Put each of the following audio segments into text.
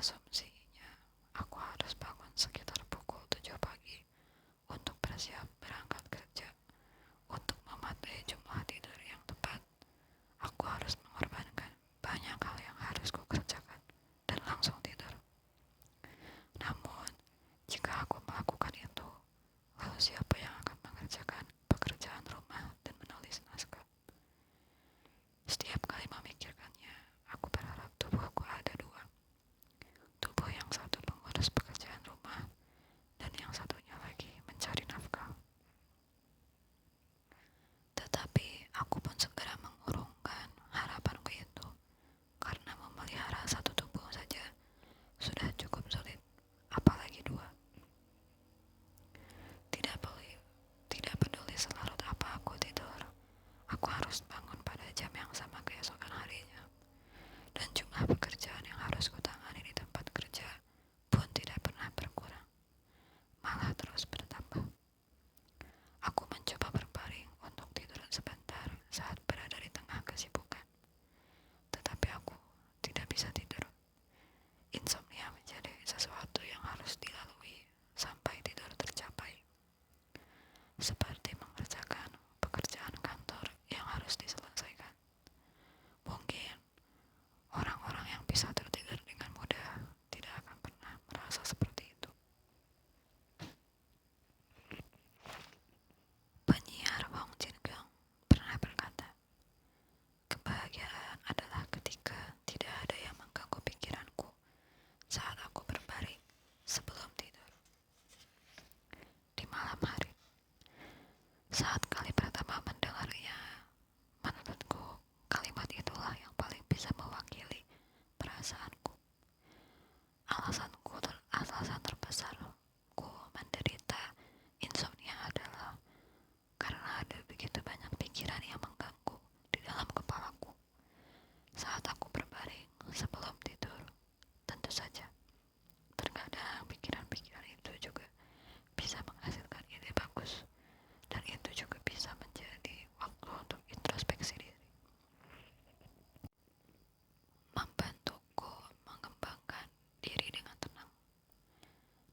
Asumsinya, aku harus bangun sekitar pukul 7 pagi untuk bersiap berangkat kerja. Untuk mematuhi jumlah tidur yang tepat, aku harus mengorbankan banyak hal yang harus kukerjakan dan langsung tidur. Namun, jika aku melakukan itu, lalu siapa yang akan mengerjakan pekerjaan rumah dan menulis naskah? Setiap kali memikirkannya, aku berharap tubuhku ada dua. Tubuh yang satu mengurus pekerjaan rumah dan yang satunya lagi mencari nafkah. Tetapi aku pun segera mengurungkan harapanku itu, karena memelihara satu tubuh saja sudah cukup sulit, apalagi dua. Tidak peduli, tidak peduli selarut apa aku tidur, aku harus bangun pada jam yang sama keesokan harinya. Dan jumlah pekerjaan yang harus kutangani di tempat kerja pun tidak pernah berkurang, malah terus bertambah. Aku mencoba berbaring untuk tidur sebentar saat berada di tengah kesibukan, tetapi aku tidak bisa tidur. Insomnia menjadi sesuatu yang harus dilalui sampai tidur tercapai, seperti mengerjakan pekerjaan kantor yang harus diselesaikan. Mungkin orang-orang yang bisa tertidur dengan mudah tidak akan pernah merasa seperti itu. Penyiar Wong Jin Gyeong pernah berkata, kebahagiaan adalah ketika tidak ada yang mengganggu pikiranku saat aku berbaring sebelum tidur. Di malam hari, saat kali pertama mendengarnya, menurutku kalimat itulah yang paling bisa mewakili perasaanku. Alasan terbesarku menderita insomnia adalah karena ada begitu banyak pikiran yang mengganggu di dalam kepalaku saat aku berbaring sebelum tidur. Tentu saja, terkadang pikiran-pikiran itu juga bisa menghasilkan ide bagus, dan itu juga bisa menjadi waktu untuk introspeksi diri, membantuku mengembangkan diri dengan tenang.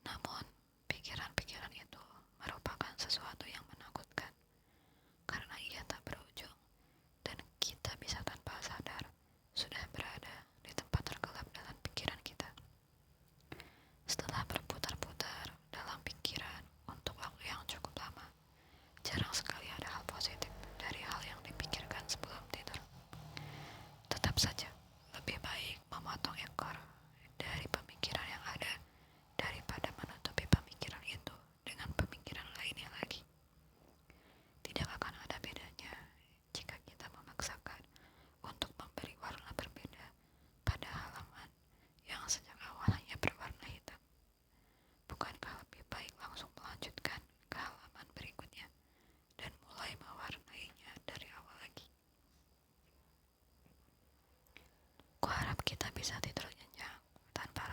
Namun, pikiran-pikiran itu merupakan sesuatu yang menakutkan, karena ia tak berujung, dan kita bisa tanpa sadar sudah berada di tempat tergelap dalam pikiran kita. Setelah berputar-putar dalam pikiran untuk waktu yang cukup lama, jarang sekali ada hal positif dari hal yang dipikirkan sebelum tidur. Tetap saja, lebih baik memotong ekor dari pemikiran yang ada daripada menutupi pemikiran itu dengan pemikiran lainnya lagi. Tidak akan ada bedanya jika kita memaksakan untuk memberi warna berbeda pada halaman yang sejak awal hanya berwarna hitam. Bukankah lebih baik langsung melanjutkan ke halaman berikutnya dan mulai mewarnainya dari awal lagi? Kuharap kita bisa tidur nyenyak tanpa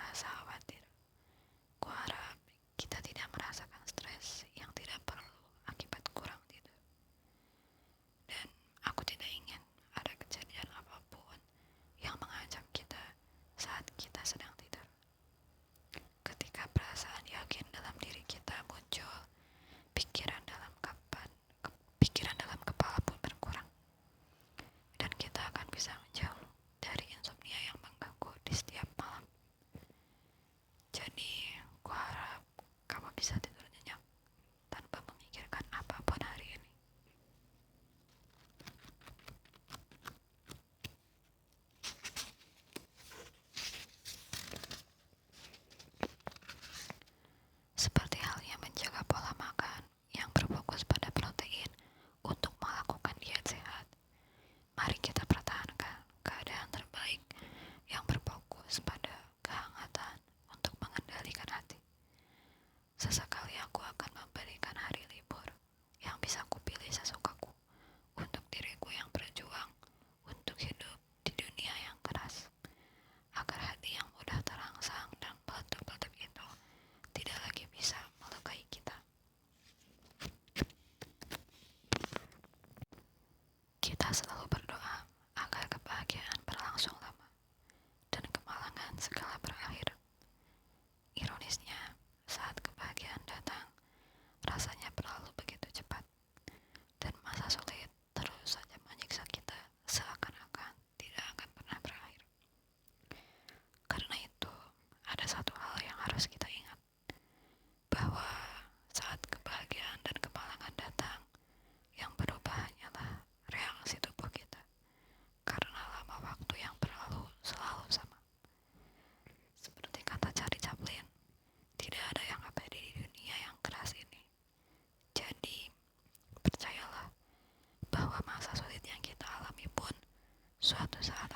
Suatu saat